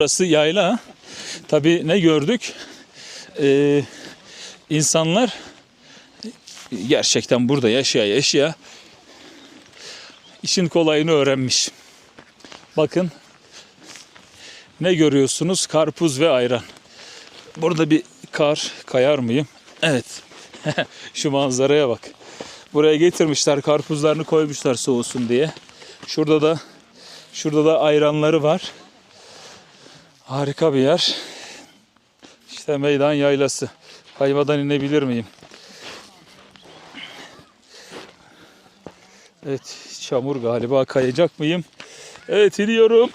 Burası yayla. Tabii ne gördük? İnsanlar gerçekten burada yaşaya işin kolayını öğrenmiş. Bakın ne görüyorsunuz? Karpuz ve ayran. Burada bir kayar mıyım? Evet. Şu manzaraya bak. Buraya getirmişler, karpuzlarını koymuşlar soğusun diye. Şurada da ayranları var. Harika bir yer. İşte meydan yaylası. Kaymadan inebilir miyim? Evet, çamur galiba. Kayacak mıyım? Evet, iniyorum.